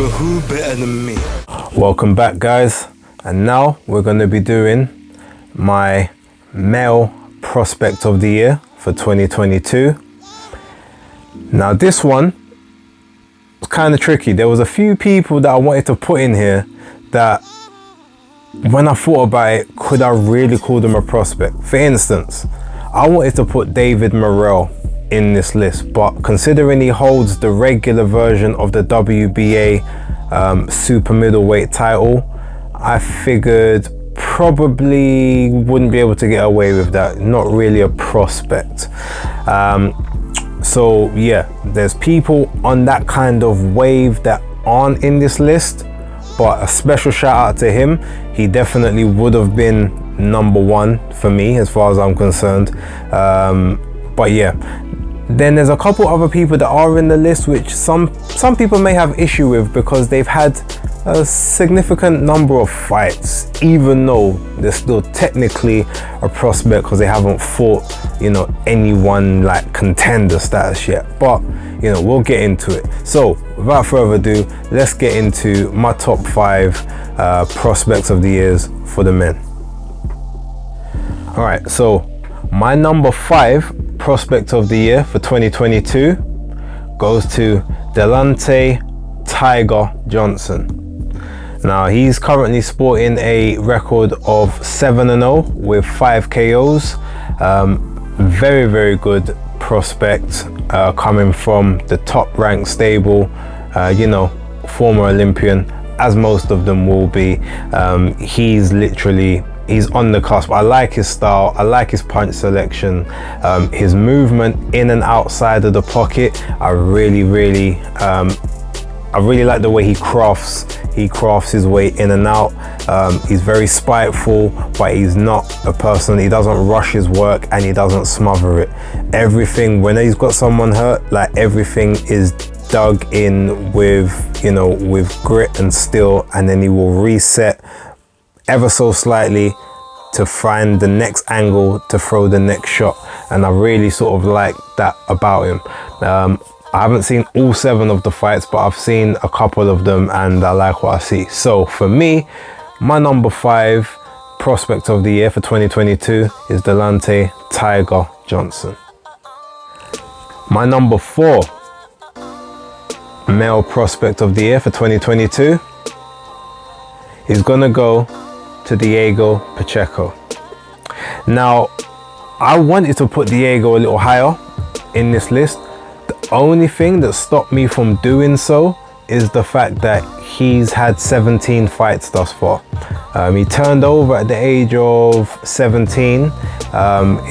but who better than me? Welcome back, guys, and now we're going to be doing my male prospect of the year for 2022. Now this one was kind of tricky. There was a few people that I wanted to put in here that when I thought about it, could I really call them a prospect? For instance, I wanted to put David Morrell in this list, but considering he holds the regular version of the WBA super middleweight title, I figured probably wouldn't be able to get away with that. Not really a prospect. So yeah, there's people on that kind of wave that aren't in this list, but a special shout out to him. He definitely would have been number one for me as far as I'm concerned. But yeah, then there's a couple other people that are in the list which some people may have issue with because they've had a significant number of fights, even though they're still technically a prospect because they haven't fought, you know, anyone like contender status yet. But you know, we'll get into it. So without further ado, let's get into my top 5 prospects of the years for the men. All right, so my number 5 prospect of the year for 2022 goes to Delonte Tiger Johnson. Now he's currently sporting a record of 7-0 with 5 KOs. Very, very good prospect, coming from the top ranked stable, you know, former Olympian, as most of them will be. He's on the cusp. I like his style, I like his punch selection, his movement in and outside of the pocket. I really like the way he crafts his way in and out. He's very spiteful, but he's not a person, he doesn't rush his work and he doesn't smother it. Everything, when he's got someone hurt, like everything is dug in with, you know, with grit and steel, and then he will reset ever so slightly to find the next angle to throw the next shot. And I really sort of like that about him. I haven't seen all 7 of the fights, but I've seen a couple of them and I like what I see. So for me, my number 5 prospect of the year for 2022 is Delonte Tiger Johnson. My number 4 male prospect of the year for 2022 is gonna go to Diego Pacheco. Now, I wanted to put Diego a little higher in this list. The only thing that stopped me from doing so is the fact that he's had 17 fights thus far. He turned over at the age of 17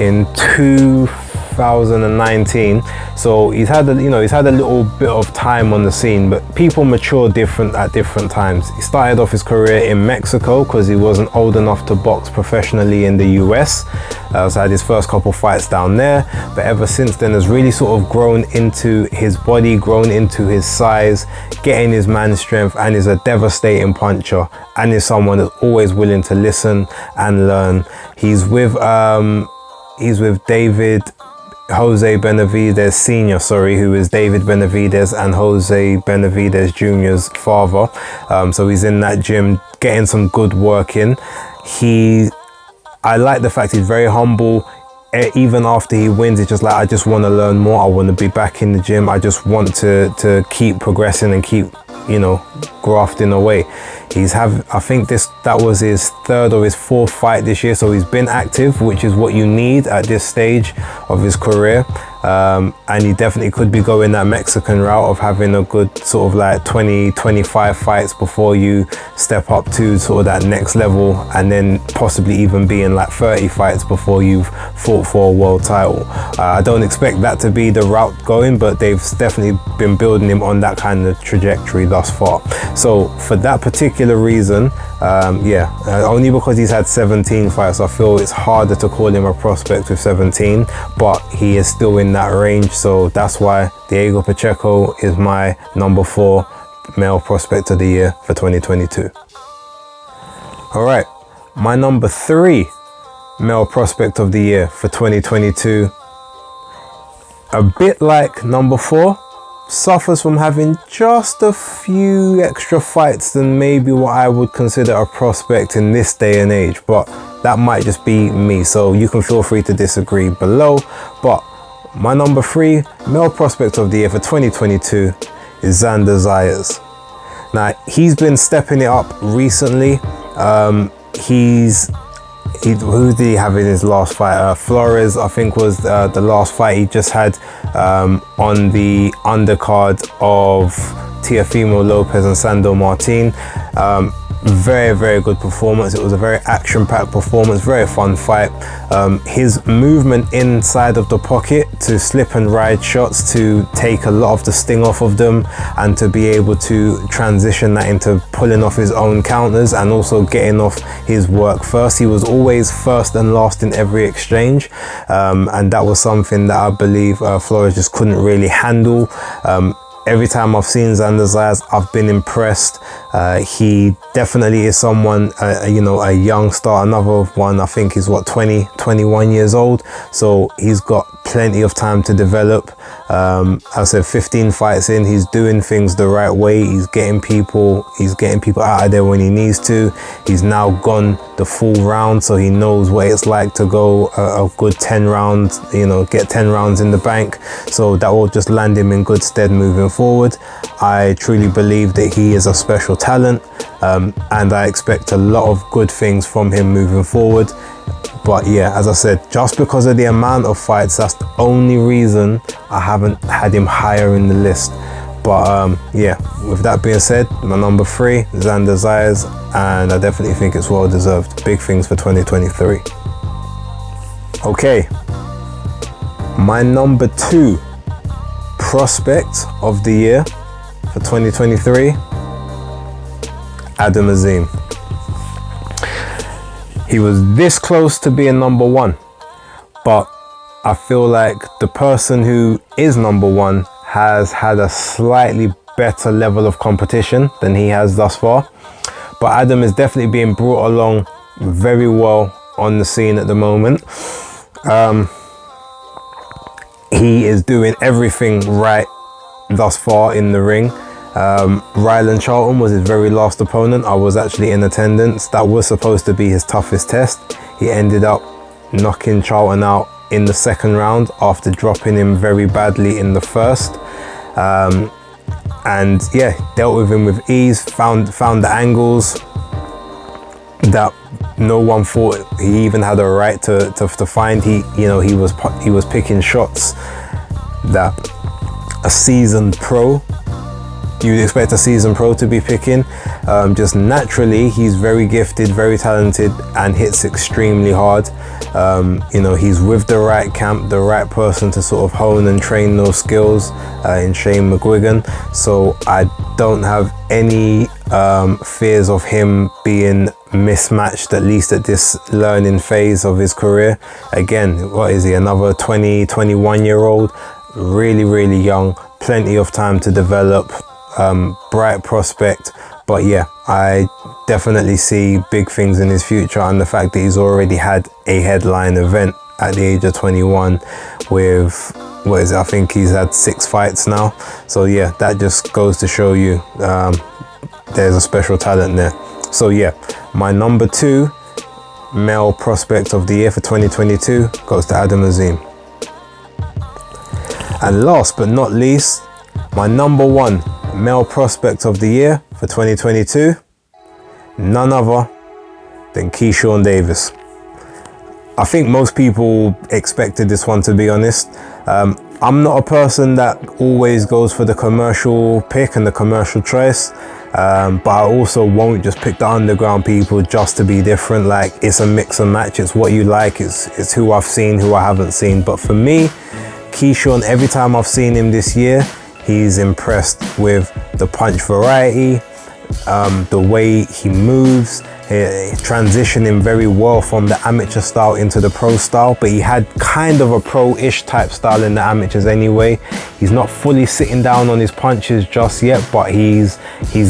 in 2019, so he's had a little bit of time on the scene, but people mature different at different times. He started off his career in Mexico because he wasn't old enough to box professionally in the US. So had his first couple fights down there, but ever since then has really sort of grown into his body, grown into his size, getting his man strength, and is a devastating puncher, and is someone that's always willing to listen and learn. He's with David Jose Benavidez Sr., who is David Benavidez and Jose Benavidez Jr.'s father. So he's in that gym getting some good work in. I like the fact he's very humble. Even after he wins, it's just like, I just want to learn more. I want to be back in the gym. I just want to keep progressing and keep, you know, grafting away. I think that was his 3rd or his 4th fight this year, so he's been active, which is what you need at this stage of his career. And he definitely could be going that Mexican route of having a good sort of like 20-25 fights before you step up to sort of that next level, and then possibly even being like 30 fights before you've fought for a world title. I don't expect that to be the route going, but they've definitely been building him on that kind of trajectory thus far. So for that particular reason, only because he's had 17 fights, I feel it's harder to call him a prospect with 17, but he is still in that range. So that's why Diego Pacheco is my number 4 male prospect of the year for 2022. All right, my number 3 male prospect of the year for 2022, a bit like number 4, suffers from having just a few extra fights than maybe what I would consider a prospect in this day and age, but that might just be me, so you can feel free to disagree below. But my number 3 male prospect of the year for 2022 is Xander Zayas. Now, he's been stepping it up recently. Who did he have in his last fight? Flores, I think, was the last fight he just had on the undercard of Teofimo Lopez and Sandor Martin. Very, very good performance. It was a very action-packed performance, very fun fight. His movement inside of the pocket to slip and ride shots, to take a lot of the sting off of them, and to be able to transition that into pulling off his own counters and also getting off his work first. He was always first and last in every exchange, and that was something that I believe Flores just couldn't really handle. Every time I've seen Xander Zayas, I've been impressed. He definitely is someone, you know, a young star. Another one, I think, is what, 21 years old. So he's got plenty of time to develop. I said 15 fights in, he's doing things the right way. He's getting people out of there when he needs to. He's now gone the full round, so he knows what it's like to go a good 10 rounds, you know, get 10 rounds in the bank. So that will just land him in good stead moving forward. I truly believe that he is a special talent, and I expect a lot of good things from him moving forward. But yeah, as I said, just because of the amount of fights, that's the only reason I haven't had him higher in the list. But yeah, with that being said, my number 3, Xander Zayas, and I definitely think it's well deserved. Big things for 2023. Okay, my number 2 prospect of the year for 2023, Adam Azim. He was this close to being number 1, but I feel like the person who is number 1 has had a slightly better level of competition than he has thus far. But Adam is definitely being brought along very well on the scene at the moment. He is doing everything right thus far in the ring. Ryland Charlton was his very last opponent. I was actually in attendance. That was supposed to be his toughest test. He ended up knocking Charlton out in the second round after dropping him very badly in the first. And yeah, dealt with him with ease, found the angles that no one thought he even had a right to find. He was picking shots that a seasoned pro, you'd expect a seasoned pro to be picking. Just naturally, he's very gifted, very talented, and hits extremely hard. He's with the right camp, the right person to sort of hone and train those skills in Shane McGuigan. So I don't have any fears of him being mismatched, at least at this learning phase of his career. Again, what is he, another 21-year-old? Really, really young, plenty of time to develop. Bright prospect, but yeah, I definitely see big things in his future, and the fact that he's already had a headline event at the age of 21 with, what is it, I think he's had 6 fights now. So yeah, that just goes to show you there's a special talent there. So yeah, my number 2 male prospect of the year for 2022 goes to Adam Azim. And last but not least, my number 1 male prospect of the year for 2022, none other than Keyshawn Davis. I think most people expected this one, to be honest. I'm not a person that always goes for the commercial pick and the commercial choice, but I also won't just pick the underground people just to be different. Like, it's a mix and match. It's what you like. It's who I've seen, who I haven't seen. But for me, Keyshawn, every time I've seen him this year, he's impressed with the punch variety, the way he moves, transitioning very well from the amateur style into the pro style, but he had kind of a pro-ish type style in the amateurs anyway. He's not fully sitting down on his punches just yet, but he's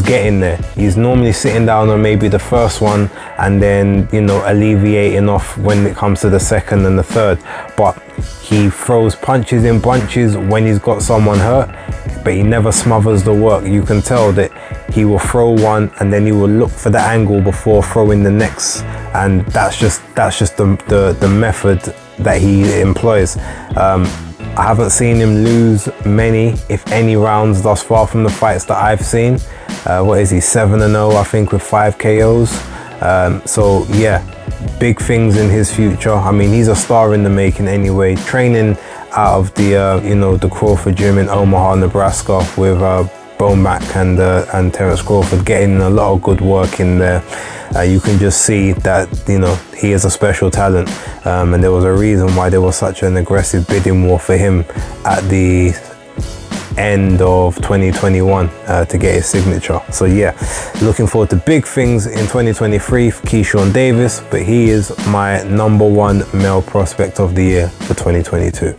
getting there. He's normally sitting down on maybe the first one and then, alleviating off when it comes to the second and the third. But he throws punches in bunches when he's got someone hurt. but he never smothers the work. You can tell that he will throw one and then he will look for the angle before throwing the next, and that's just the method that he employs. I haven't seen him lose many, if any, rounds thus far from the fights that I've seen. What is he, 7-0 I think, with 5 KOs. So yeah, big things in his future. I mean, he's a star in the making anyway, training out of the you know, the Crawford gym in Omaha, Nebraska, with Bomac and Terence Crawford, getting a lot of good work in there. You can just see that, you know, he is a special talent, and there was a reason why there was such an aggressive bidding war for him at the end of 2021 to get his signature. So yeah, looking forward to big things in 2023 for Keyshawn Davis, but he is my #1 male prospect of the year for 2022.